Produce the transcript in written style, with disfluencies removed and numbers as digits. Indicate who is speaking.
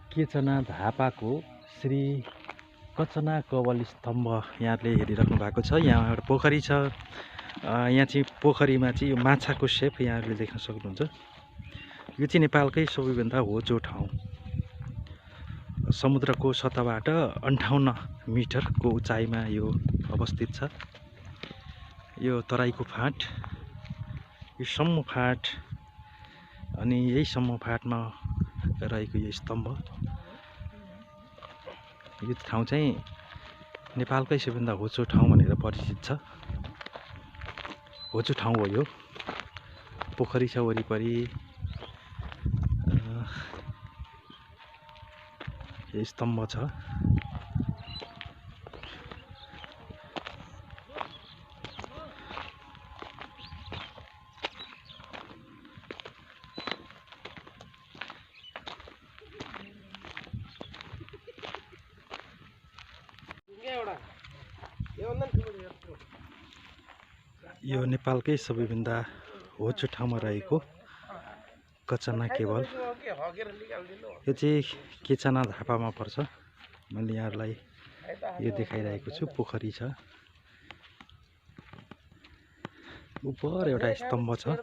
Speaker 1: केचना धापाको श्री कचना कबल स्तम्भ यहाँले हेरिराख्नु भएको छ। यहाँ एउटा पोखरी छ। यहाँ चाहिँ पोखरीमा चाहिँ यो माछाको सेप यहाँहरूले देख्न सक्नुहुन्छ। यो चाहिँ नेपालकै सबैभन्दा होचो ठाउँ। समुद्रको सतहबाट 58 मिटरको उचाइमा यो अवस्थित छ। यो तराईको फाँट, यो सम्मु फाँट अनि यही सम्मु फाँटमा रहेको यो स्तम्भ। यो ठाउँ चाहिँ नेपालकै सबैभन्दा होचो ठाउँ भनेर परिचित छ। होचो ठाउँ हो यो। पोखरी छ वरिपरि। यो स्तम्भ छ। यो नेपालकै सबैभन्दा होचो ठाउँमा रहेको कचना केबल। यो चाहिँ केचना धापामा पर्छ। मैले यहाँहरूलाई यो देखाइरहेको छु। पोखरी छ, उपर एउटा स्तम्भ छ।